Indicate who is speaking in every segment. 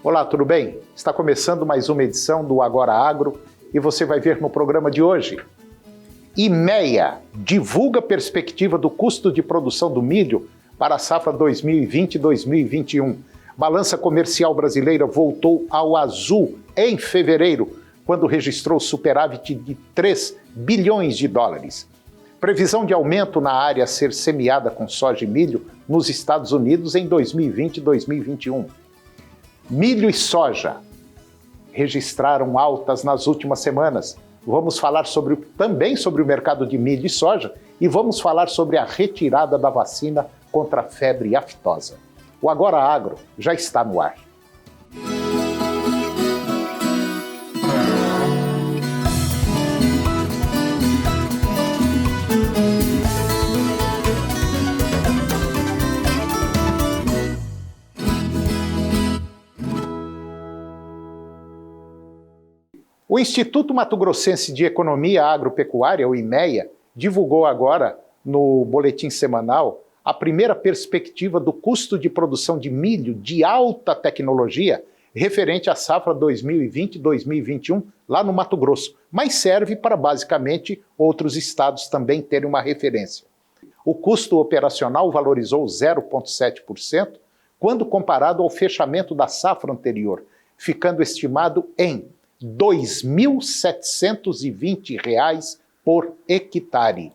Speaker 1: Olá, tudo bem? Está começando mais uma edição do Agora Agro e você vai ver no programa de hoje: IMEA divulga perspectiva do custo de produção do milho para a safra 2020-2021. Balança comercial brasileira voltou ao azul em fevereiro, quando registrou superávit de 3 bilhões de dólares. Previsão de aumento na área a ser semeada com soja e milho nos Estados Unidos em 2020 e 2021. Milho e soja registraram altas nas últimas semanas. Vamos falar também sobre o mercado de milho e soja e vamos falar sobre a retirada da vacina contra a febre aftosa. O Agora Agro já está no ar. O Instituto Mato Grossense de Economia Agropecuária, o IMEA, divulgou agora, no boletim semanal, a primeira perspectiva do custo de produção de milho de alta tecnologia referente à safra 2020-2021 lá no Mato Grosso, mas serve para basicamente outros estados também terem uma referência. O custo operacional valorizou 0,7% quando comparado ao fechamento da safra anterior, ficando estimado em R$ 2.720 por hectare.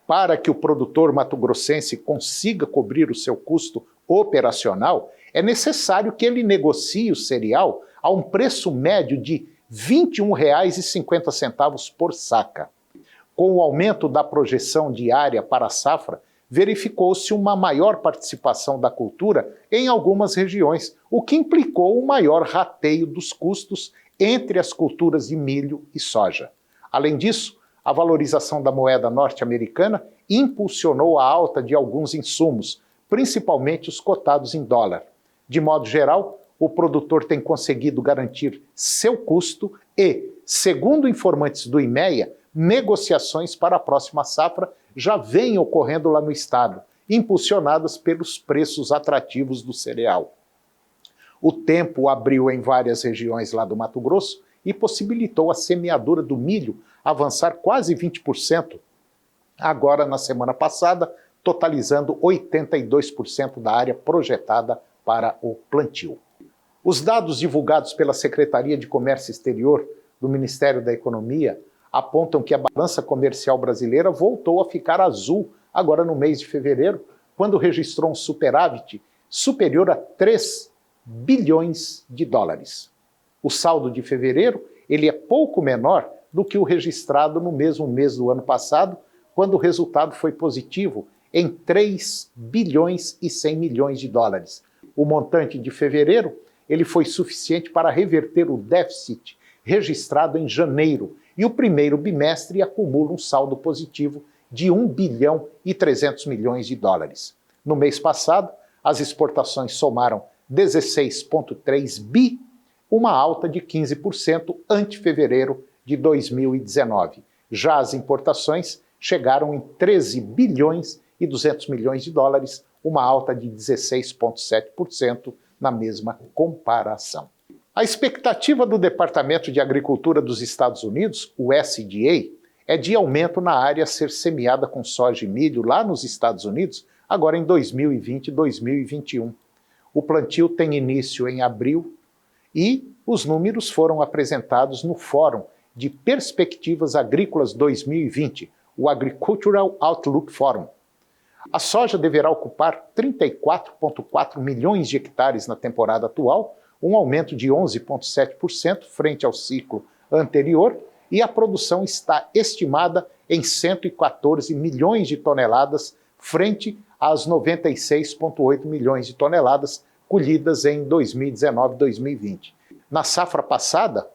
Speaker 1: Para que o produtor mato-grossense consiga cobrir o seu custo operacional, é necessário que ele negocie o cereal a um preço médio de R$ 21,50 por saca. Com o aumento da projeção diária para a safra, verificou-se uma maior participação da cultura em algumas regiões, o que implicou um maior rateio dos custos entre as culturas de milho e soja. Além disso, a valorização da moeda norte-americana impulsionou a alta de alguns insumos, principalmente os cotados em dólar. De modo geral, o produtor tem conseguido garantir seu custo e, segundo informantes do IMEA, negociações para a próxima safra já vêm ocorrendo lá no estado, impulsionadas pelos preços atrativos do cereal. O tempo abriu em várias regiões lá do Mato Grosso e possibilitou a semeadura do milho avançar quase 20%, agora na semana passada, totalizando 82% da área projetada para o plantio. Os dados divulgados pela Secretaria de Comércio Exterior do Ministério da Economia apontam que a balança comercial brasileira voltou a ficar azul agora no mês de fevereiro, quando registrou um superávit superior a 3 bilhões de dólares. O saldo de fevereiro ele é pouco menor do que o registrado no mesmo mês do ano passado, quando o resultado foi positivo em 3 bilhões e 100 milhões de dólares. O montante de fevereiro ele foi suficiente para reverter o déficit registrado em janeiro, e o primeiro bimestre acumula um saldo positivo de 1 bilhão e 300 milhões de dólares. No mês passado, as exportações somaram 16,3 bi, uma alta de 15% ante fevereiro de 2019. Já as importações chegaram em 13 bilhões e 200 milhões de dólares, uma alta de 16,7% na mesma comparação. A expectativa do Departamento de Agricultura dos Estados Unidos, o USDA, é de aumento na área a ser semeada com soja e milho lá nos Estados Unidos, agora em 2020 e 2021. O plantio tem início em abril e os números foram apresentados no Fórum de Perspectivas Agrícolas 2020, o Agricultural Outlook Forum. A soja deverá ocupar 34,4 milhões de hectares na temporada atual, um aumento de 11,7% frente ao ciclo anterior, e a produção está estimada em 114 milhões de toneladas frente às 96,8 milhões de toneladas colhidas em 2019-2020. Na safra passada,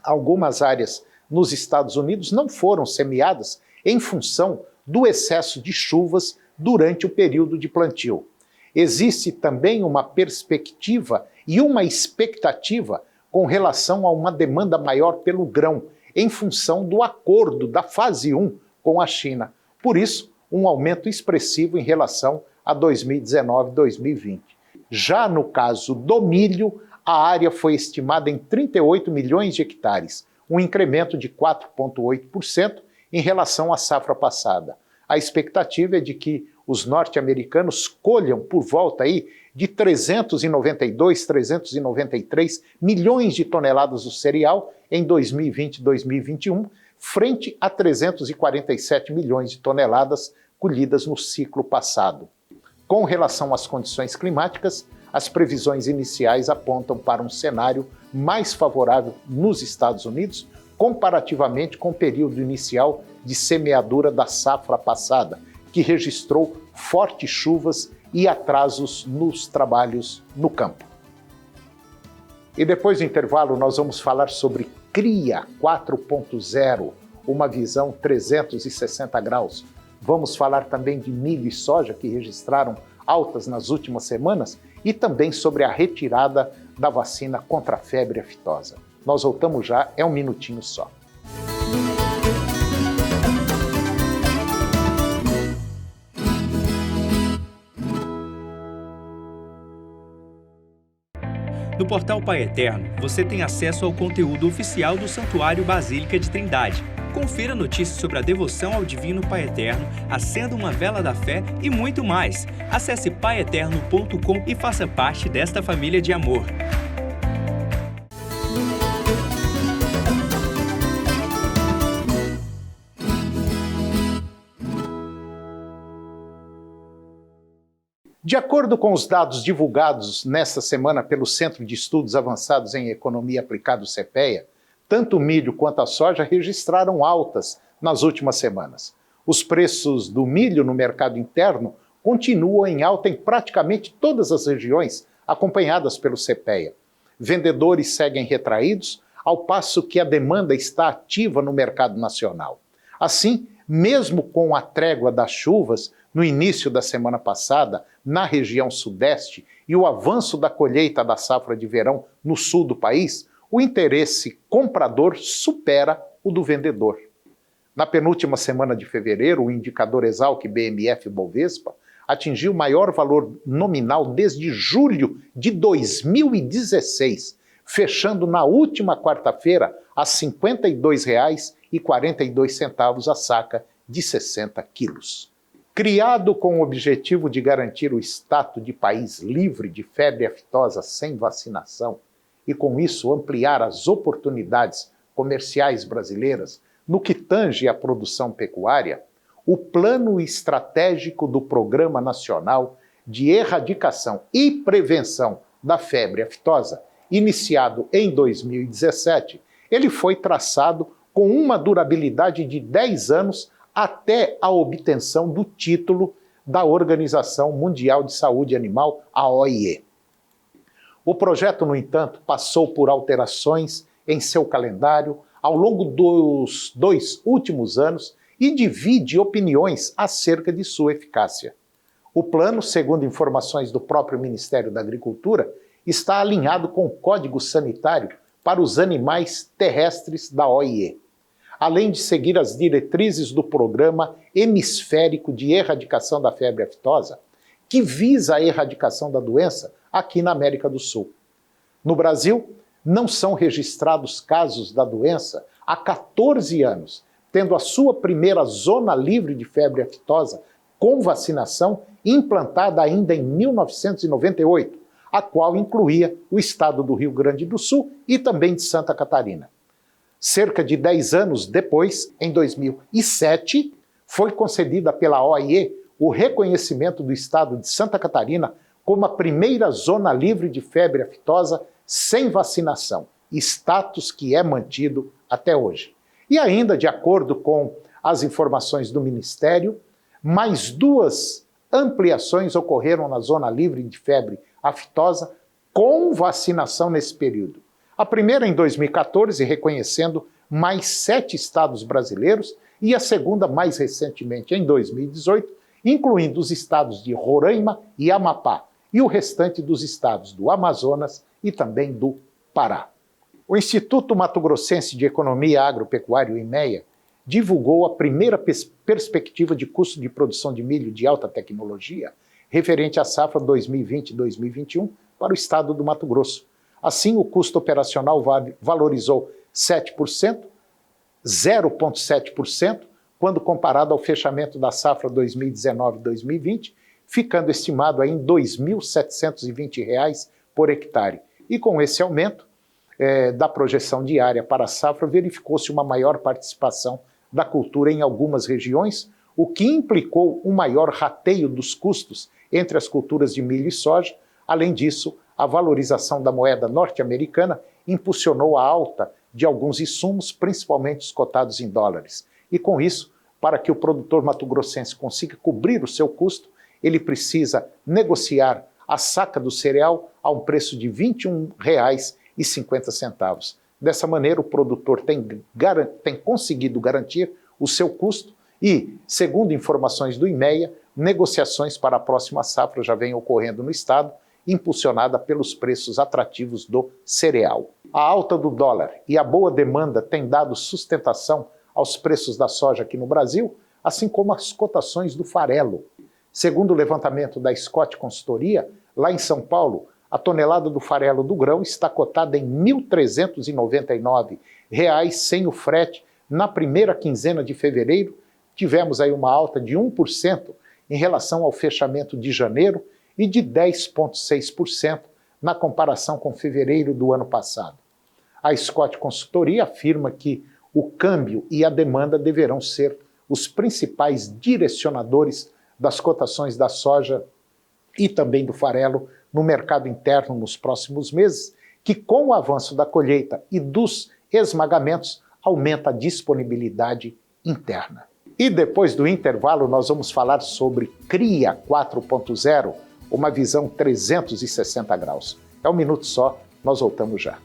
Speaker 1: algumas áreas nos Estados Unidos não foram semeadas em função do excesso de chuvas durante o período de plantio. Existe também uma perspectiva e uma expectativa com relação a uma demanda maior pelo grão, em função do acordo da fase 1 com a China. Por isso, um aumento expressivo em relação a 2019 e 2020. Já no caso do milho, a área foi estimada em 38 milhões de hectares, um incremento de 4,8% em relação à safra passada. A expectativa é de que os norte-americanos colham por volta aí de 392, 393 milhões de toneladas do cereal em 2020 e 2021, frente a 347 milhões de toneladas colhidas no ciclo passado. Com relação às condições climáticas, as previsões iniciais apontam para um cenário mais favorável nos Estados Unidos, comparativamente com o período inicial de semeadura da safra passada, que registrou fortes chuvas e atrasos nos trabalhos no campo. E depois do intervalo nós vamos falar sobre CRIA 4.0, uma visão 360 graus. Vamos falar também de milho e soja, que registraram altas nas últimas semanas, e também sobre a retirada da vacina contra a febre aftosa. Nós voltamos já, é um minutinho só.
Speaker 2: No portal Pai Eterno, você tem acesso ao conteúdo oficial do Santuário Basílica de Trindade. Confira notícias sobre a devoção ao Divino Pai Eterno, acenda uma vela da fé e muito mais. Acesse paieterno.com e faça parte desta família de amor.
Speaker 1: De acordo com os dados divulgados nesta semana pelo Centro de Estudos Avançados em Economia Aplicada, o CEPEA, tanto o milho quanto a soja registraram altas nas últimas semanas. Os preços do milho no mercado interno continuam em alta em praticamente todas as regiões acompanhadas pelo CEPEA. Vendedores seguem retraídos, ao passo que a demanda está ativa no mercado nacional. Assim, mesmo com a trégua das chuvas no início da semana passada na região sudeste e o avanço da colheita da safra de verão no sul do país, o interesse comprador supera o do vendedor. Na penúltima semana de fevereiro, o indicador Exalc BMF-Bovespa atingiu o maior valor nominal desde julho de 2016, fechando na última quarta-feira a R$ 52,42 a saca de 60 quilos. Criado com o objetivo de garantir o status de país livre de febre aftosa sem vacinação, e com isso ampliar as oportunidades comerciais brasileiras no que tange à produção pecuária, o Plano Estratégico do Programa Nacional de Erradicação e Prevenção da Febre Aftosa, iniciado em 2017, ele foi traçado com uma durabilidade de 10 anos até a obtenção do título da Organização Mundial de Saúde Animal, a OIE. O projeto, no entanto, passou por alterações em seu calendário ao longo dos 2 últimos anos e divide opiniões acerca de sua eficácia. O plano, segundo informações do próprio Ministério da Agricultura, está alinhado com o Código Sanitário para os animais terrestres da OIE, além de seguir as diretrizes do Programa Hemisférico de Erradicação da Febre Aftosa, que visa a erradicação da doença aqui na América do Sul. No Brasil, não são registrados casos da doença há 14 anos, tendo a sua primeira zona livre de febre aftosa com vacinação implantada ainda em 1998, a qual incluía o estado do Rio Grande do Sul e também de Santa Catarina. Cerca de 10 anos depois, em 2007, foi concedida pela OIE o reconhecimento do estado de Santa Catarina como a primeira zona livre de febre aftosa sem vacinação, status que é mantido até hoje. E ainda, de acordo com as informações do Ministério, mais 2 ampliações ocorreram na zona livre de febre aftosa com vacinação nesse período. A primeira em 2014, reconhecendo mais 7 estados brasileiros, e a segunda, mais recentemente, em 2018, incluindo os estados de Roraima e Amapá, e o restante dos estados do Amazonas e também do Pará. O Instituto Mato Grossense de Economia Agropecuária, o IMEA, divulgou a primeira perspectiva de custo de produção de milho de alta tecnologia referente à safra 2020-2021 para o estado do Mato Grosso. Assim, o custo operacional valorizou 7%, 0,7%, quando comparado ao fechamento da safra 2019-2020, ficando estimado em R$ 2.720 por hectare. E com esse aumento da projeção diária para a safra, verificou-se uma maior participação da cultura em algumas regiões, o que implicou um maior rateio dos custos entre as culturas de milho e soja. Além disso, a valorização da moeda norte-americana impulsionou a alta de alguns insumos, principalmente os cotados em dólares. E com isso, para que o produtor mato-grossense consiga cobrir o seu custo, ele precisa negociar a saca do cereal a um preço de R$ 21,50. Dessa maneira, o produtor tem conseguido garantir o seu custo e, segundo informações do IMEA, negociações para a próxima safra já vêm ocorrendo no estado, impulsionada pelos preços atrativos do cereal. A alta do dólar e a boa demanda têm dado sustentação aos preços da soja aqui no Brasil, assim como as cotações do farelo. Segundo o levantamento da Scott Consultoria, lá em São Paulo, a tonelada do farelo do grão está cotada em R$ 1.399 sem o frete. Na primeira quinzena de fevereiro, tivemos aí uma alta de 1% em relação ao fechamento de janeiro e de 10,6% na comparação com fevereiro do ano passado. A Scott Consultoria afirma que o câmbio e a demanda deverão ser os principais direcionadores das cotações da soja e também do farelo no mercado interno nos próximos meses, que com o avanço da colheita e dos esmagamentos aumenta a disponibilidade interna. E depois do intervalo nós vamos falar sobre CRIA 4.0, uma visão 360 graus. É um minuto só, nós voltamos já.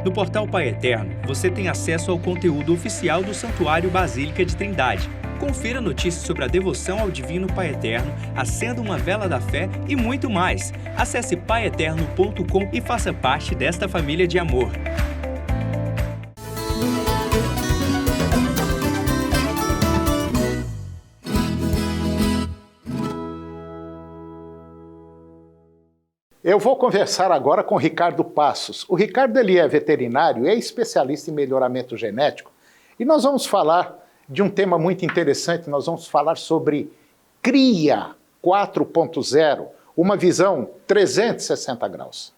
Speaker 2: No portal Pai Eterno, você tem acesso ao conteúdo oficial do Santuário Basílica de Trindade. Confira notícias sobre a devoção ao Divino Pai Eterno, acenda uma vela da fé e muito mais. Acesse paieterno.com e faça parte desta família de amor.
Speaker 1: Eu vou conversar agora com o Ricardo Passos. O Ricardo ele é veterinário e é especialista em melhoramento genético. E nós vamos falar de um tema muito interessante, nós vamos falar sobre CRIA 4.0, uma visão 360 graus.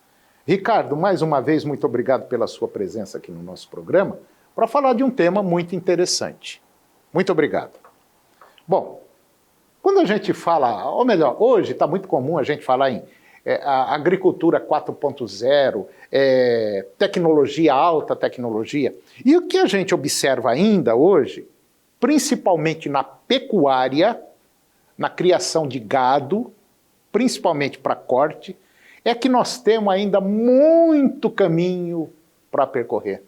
Speaker 1: Ricardo, mais uma vez, muito obrigado pela sua presença aqui no nosso programa, para falar de um tema muito interessante. Muito obrigado. Bom, quando a gente fala, ou melhor, hoje está muito comum a gente falar em a agricultura 4.0, tecnologia, alta tecnologia. E o que a gente observa ainda hoje, principalmente na pecuária, na criação de gado, principalmente para corte, é que nós temos ainda muito caminho para percorrer.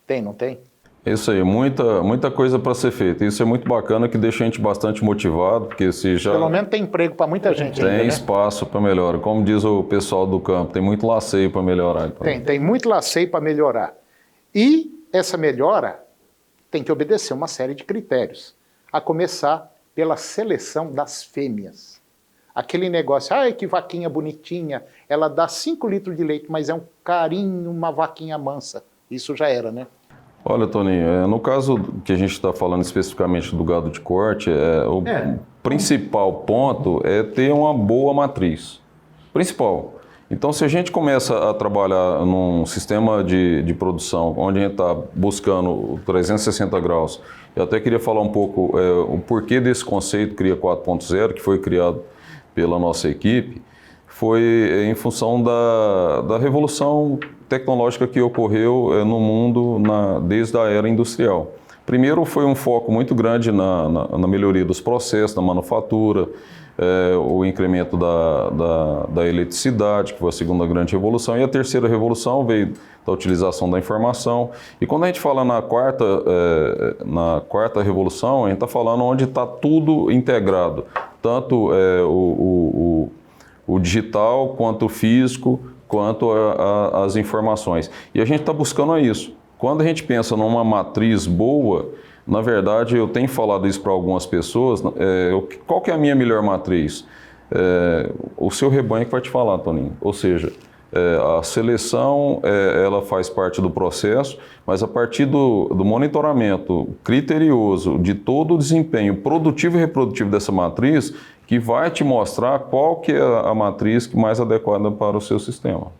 Speaker 1: Tem, não tem?
Speaker 3: Isso aí, muita coisa para ser feita. Isso é muito bacana, que deixa a gente bastante motivado, porque se já...
Speaker 1: Pelo menos tem emprego para muita gente ainda, né?
Speaker 3: Tem espaço para melhorar. Como diz o pessoal do campo, tem muito laceio para melhorar. Então.
Speaker 1: Tem muito laceio para melhorar. E essa melhora tem que obedecer uma série de critérios, a começar pela seleção das fêmeas. Aquele negócio, ai que vaquinha bonitinha, ela dá 5 litros de leite, mas é um carinho, uma vaquinha mansa. Isso já era, né?
Speaker 3: Olha, Toninho, no caso que a gente está falando especificamente do gado de corte, o principal ponto é ter uma boa matriz. Principal. Então, se a gente começa a trabalhar num sistema de produção, onde a gente está buscando 360 graus, eu até queria falar um pouco o porquê desse conceito CRIA 4.0, que foi criado pela nossa equipe, foi em função da revolução tecnológica que ocorreu no mundo desde a era industrial. Primeiro foi um foco muito grande na melhoria dos processos, na manufatura, o incremento da eletricidade, que foi a segunda grande revolução, e a terceira revolução veio da utilização da informação. E quando a gente fala na quarta revolução, a gente está falando onde está tudo integrado, tanto o digital, quanto o físico, quanto as informações. E a gente está buscando isso. Quando a gente pensa numa matriz boa, Na verdade, eu tenho falado isso para algumas pessoas. Qual que é a minha melhor matriz? O seu rebanho que vai te falar, Toninho. Ou seja, a seleção, ela faz parte do processo, mas a partir do monitoramento criterioso de todo o desempenho produtivo e reprodutivo dessa matriz, que vai te mostrar qual que é a matriz mais adequada para o seu sistema.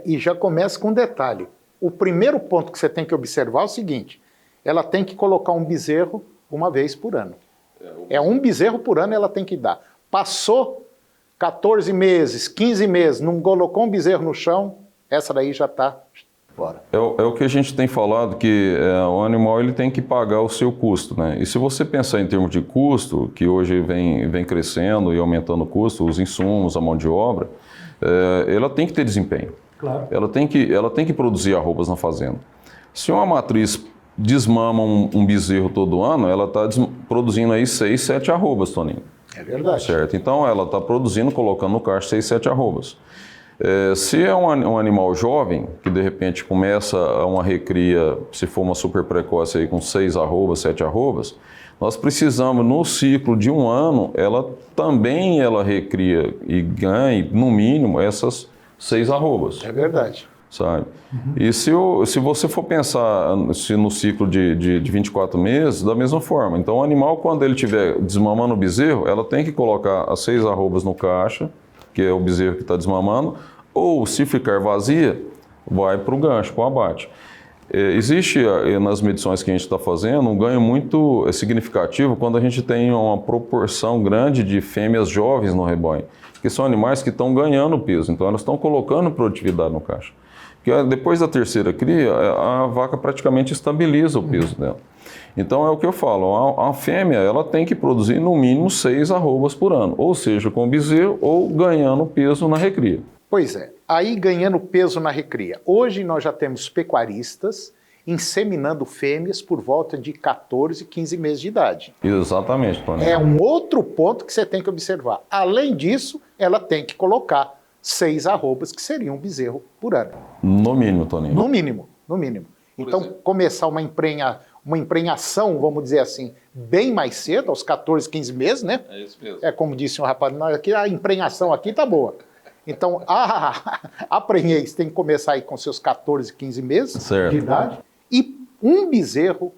Speaker 1: E já começa com um detalhe. O primeiro ponto que você tem que observar é o seguinte: ela tem que colocar um bezerro uma vez por ano. Um bezerro por ano ela tem que dar. Passou 14 meses, 15 meses, não colocou um bezerro no chão, essa daí já está fora.
Speaker 3: É o que a gente tem falado, que o animal ele tem que pagar o seu custo, né? E se você pensar em termos de custo, que hoje vem crescendo e aumentando o custo, os insumos, a mão de obra, ela tem que ter desempenho.
Speaker 4: Claro.
Speaker 3: Ela tem que produzir arrobas na fazenda. Se uma matriz desmama um bezerro todo ano, ela está produzindo aí 6, 7 arrobas, Toninho.
Speaker 1: É verdade.
Speaker 3: Certo? Então ela está produzindo, colocando no caixa 6, 7 arrobas. Se é um animal jovem, que de repente começa uma recria, se for uma super precoce aí com 6 arrobas, 7 arrobas, nós precisamos, no ciclo de um ano, ela recria e ganha, no mínimo, essas 6 arrobas.
Speaker 1: É verdade.
Speaker 3: Sabe? E se você for pensar no ciclo de 24 meses, da mesma forma. Então o animal, quando ele estiver desmamando o bezerro, ela tem que colocar as 6 arrobas no caixa, que é o bezerro que está desmamando, ou se ficar vazia, vai para o gancho, para o abate. Existe nas medições que a gente está fazendo um ganho muito significativo quando a gente tem uma proporção grande de fêmeas jovens no rebanho, que são animais que estão ganhando peso, então elas estão colocando produtividade no caixa. Porque depois da terceira cria, a vaca praticamente estabiliza o peso dela. Então é o que eu falo, a fêmea ela tem que produzir no mínimo 6 arrobas por ano, ou seja, com bezerro ou ganhando peso na recria.
Speaker 1: Pois é, aí ganhando peso na recria. Hoje nós já temos pecuaristas inseminando fêmeas por volta de 14, 15 meses de idade.
Speaker 3: Exatamente, Toninho.
Speaker 1: É um outro ponto que você tem que observar. Além disso, ela tem que colocar 6 arrobas, que seriam um bezerro por ano.
Speaker 3: No mínimo, Toninho.
Speaker 1: No mínimo. Então, começar uma emprenhação, vamos dizer assim, bem mais cedo, aos 14, 15 meses, né?
Speaker 3: É isso mesmo.
Speaker 1: É como disse um rapaz, aqui, a emprenhação aqui tá boa. Então, a prenhez tem que começar aí com seus 14, 15 meses
Speaker 3: certo.
Speaker 1: De idade e um bezerro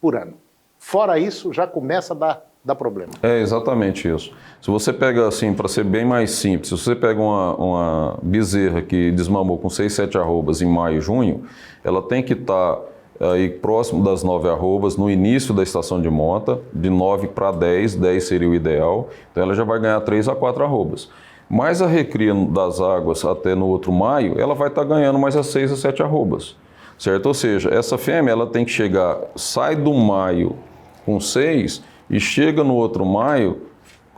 Speaker 1: por ano. Fora isso, já começa a dar problema.
Speaker 3: É exatamente isso. Se você pega assim, para ser bem mais simples, se você pega uma bezerra que desmamou com 6, 7 arrobas em maio, junho, ela tem que estar aí próximo das 9 arrobas no início da estação de monta, de 9 para 10, 10 seria o ideal, então ela já vai ganhar 3 a 4 arrobas. Mas a recria das águas até no outro maio, ela vai estar ganhando mais as 6 a 7 arrobas, certo? Ou seja, essa fêmea ela tem que chegar, sai do maio com 6 e chega no outro maio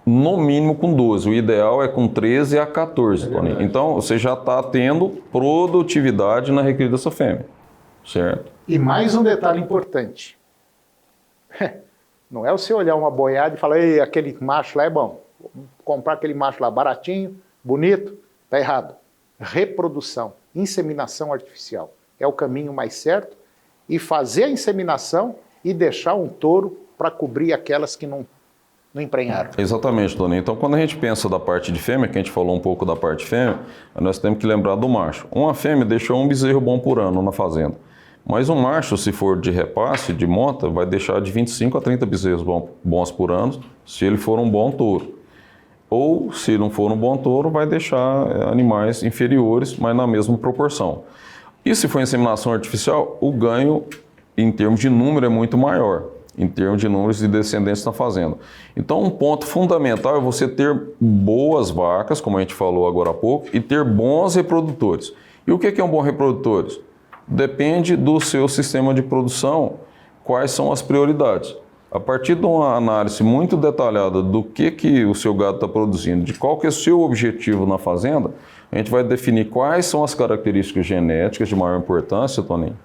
Speaker 3: no mínimo com 12. O ideal é com 13 a 14, Toninho. Então você já está tendo produtividade na recria dessa fêmea, certo?
Speaker 1: E mais um detalhe importante. Não é você olhar uma boiada e falar, ei, aquele macho lá é bom. Vou comprar aquele macho lá baratinho, bonito. Tá errado. Reprodução, inseminação artificial. É o caminho mais certo. E fazer a inseminação e deixar um touro para cobrir aquelas que não emprenharam.
Speaker 3: Exatamente, Toninho. Então, quando a gente pensa da parte de fêmea, que a gente falou um pouco da parte fêmea, nós temos que lembrar do macho. Uma fêmea deixou um bezerro bom por ano na fazenda. Mas um macho, se for de repasse, de monta, vai deixar de 25 a 30 bezerros bons por ano, se ele for um bom touro. Ou, se não for um bom touro, vai deixar animais inferiores, mas na mesma proporção. E se for inseminação artificial, o ganho, em termos de número, é muito maior, em termos de números de descendentes na fazenda. Então, um ponto fundamental é você ter boas vacas, como a gente falou agora há pouco, e ter bons reprodutores. E o que é um bom reprodutor? Depende do seu sistema de produção, quais são as prioridades. A partir de uma análise muito detalhada do que o seu gado está produzindo, de qual que é o seu objetivo na fazenda, a gente vai definir quais são as características genéticas de maior importância, Toninho,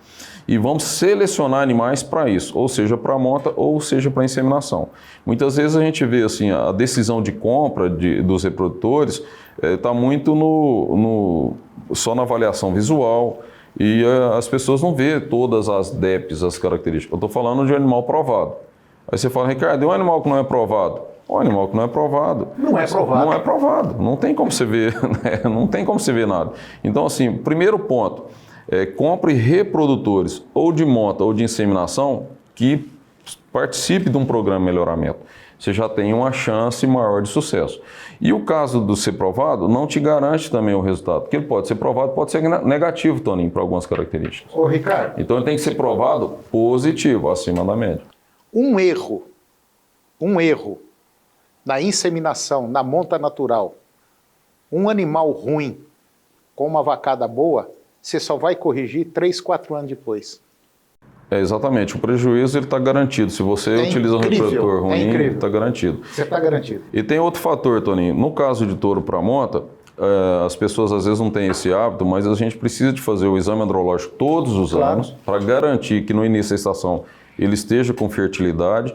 Speaker 3: e vamos selecionar animais para isso, ou seja, para monta, ou seja, para inseminação. Muitas vezes a gente vê assim, a decisão de compra dos reprodutores está muito só na avaliação visual, E as pessoas não vê todas as DEPs, as características. Eu estou falando de animal provado. Aí você fala, Ricardo, e um animal que não é provado? Um animal que não é provado.
Speaker 1: Não é provado.
Speaker 3: Não é provado. Não tem como você ver, né? Não tem como você ver nada. Então, assim, primeiro ponto, compre reprodutores ou de monta ou de inseminação que participe de um programa de melhoramento. Você já tem uma chance maior de sucesso. E o caso do ser provado não te garante também o resultado, porque ele pode ser provado, pode ser negativo, Toninho, para algumas características.
Speaker 1: Ô, Ricardo.
Speaker 3: Então ele tem que ser provado positivo, acima da média.
Speaker 1: Um erro na inseminação, na monta natural, um animal ruim com uma vacada boa, você só vai corrigir 3, 4 anos depois.
Speaker 3: Exatamente, o prejuízo está garantido. Se você utiliza um reprodutor ruim, está garantido.
Speaker 1: Você está garantido.
Speaker 3: E tem outro fator, Toninho. No caso de touro para monta, as pessoas às vezes não têm esse hábito, mas a gente precisa de fazer o exame andrológico todos os anos para garantir que no início da estação ele esteja com fertilidade.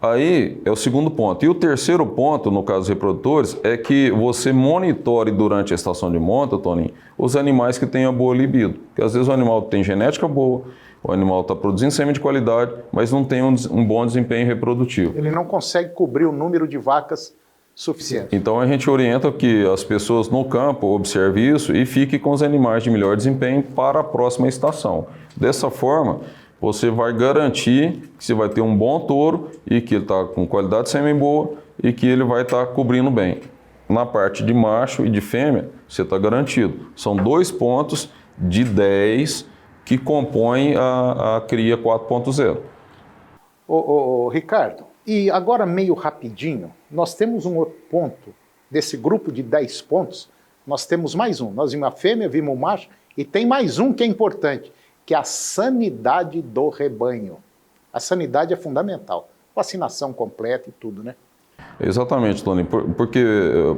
Speaker 3: Aí é o segundo ponto. E o terceiro ponto, no caso dos reprodutores, é que você monitore durante a estação de monta, Toninho, os animais que têm a boa libido. Porque às vezes o animal tem genética boa, o animal está produzindo sêmen de qualidade, mas não tem um bom desempenho reprodutivo.
Speaker 1: Ele não consegue cobrir o número de vacas suficiente.
Speaker 3: Então a gente orienta que as pessoas no campo observem isso e fiquem com os animais de melhor desempenho para a próxima estação. Dessa forma, você vai garantir que você vai ter um bom touro e que ele está com qualidade de sêmen boa e que ele vai estar cobrindo bem. Na parte de macho e de fêmea, você está garantido. São 2 pontos de 10 que compõem a cria 4.0.
Speaker 1: Ô, Ricardo, e agora meio rapidinho, nós temos um outro ponto, desse grupo de 10 pontos, nós temos mais um. Nós vimos a fêmea, vimos o macho, e tem mais um que é importante, que é a sanidade do rebanho. A sanidade é fundamental. Vacinação completa e tudo, né?
Speaker 3: Exatamente, Tony, porque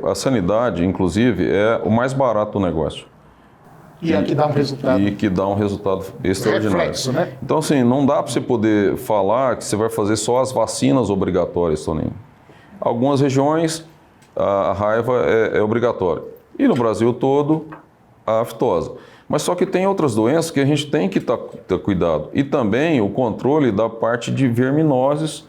Speaker 3: a sanidade, inclusive, é o mais barato do negócio.
Speaker 1: E é que dá um resultado.
Speaker 3: E que dá um resultado extraordinário.
Speaker 1: Reflexo, né?
Speaker 3: Então, assim, não dá para você poder falar que você vai fazer só as vacinas obrigatórias, Toninho. Algumas regiões, a raiva é obrigatória. E no Brasil todo, a aftosa. Mas só que tem outras doenças que a gente tem que ter cuidado. E também o controle da parte de verminoses,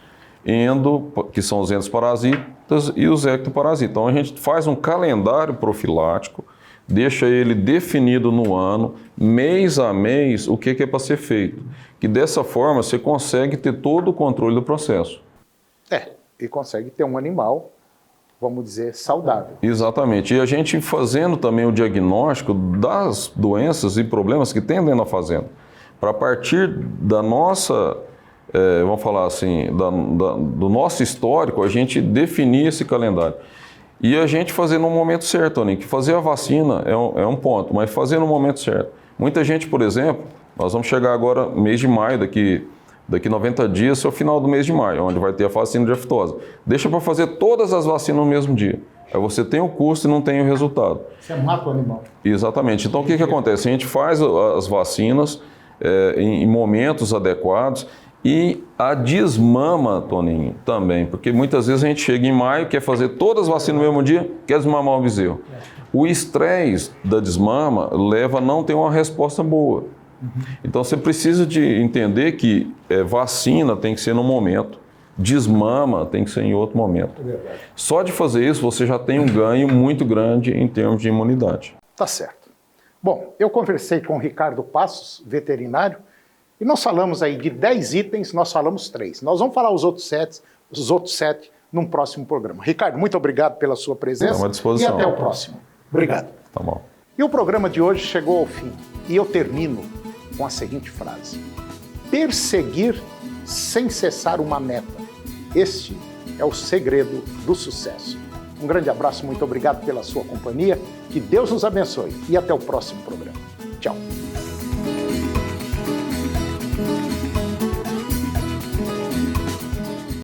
Speaker 3: que são os endoparasitas e os ectoparasitas. Então a gente faz um calendário profilático, deixa ele definido no ano, mês a mês, o que é para ser feito. Que dessa forma você consegue ter todo o controle do processo.
Speaker 1: E consegue ter um animal, vamos dizer, saudável.
Speaker 3: Exatamente. E a gente fazendo também o diagnóstico das doenças e problemas que tem dentro da fazenda. Para partir da nossa, vamos falar assim, do nosso histórico, a gente definir esse calendário. E a gente fazer no momento certo, Toninho, que fazer a vacina é um ponto, mas fazer no momento certo. Muita gente, por exemplo, nós vamos chegar agora, mês de maio, daqui 90 dias, é o final do mês de maio, onde vai ter a vacina de aftosa. Deixa para fazer todas as vacinas no mesmo dia. Aí você tem o custo e não tem o resultado.
Speaker 1: Você mata o animal.
Speaker 3: Exatamente. Então o que acontece? A gente faz as vacinas em momentos adequados e a desmama, Toninho, também. Porque muitas vezes a gente chega em maio, quer fazer todas as vacinas no mesmo dia, quer desmamar o bezerro. O estresse da desmama leva a não ter uma resposta boa. Então você precisa de entender que vacina tem que ser no momento, desmama tem que ser em outro momento. Só de fazer isso você já tem um ganho muito grande em termos de imunidade.
Speaker 1: Tá certo. Bom, eu conversei com o Ricardo Passos, veterinário, e nós falamos aí de 10 itens, nós falamos 3. Nós vamos falar os outros 7 num próximo programa. Ricardo, muito obrigado pela sua presença.
Speaker 3: À disposição.
Speaker 1: E até o próximo. Obrigado.
Speaker 3: Tá bom.
Speaker 1: E o programa de hoje chegou ao fim. E eu termino com a seguinte frase: perseguir sem cessar uma meta. Este é o segredo do sucesso. Um grande abraço, muito obrigado pela sua companhia, que Deus nos abençoe e até o próximo programa.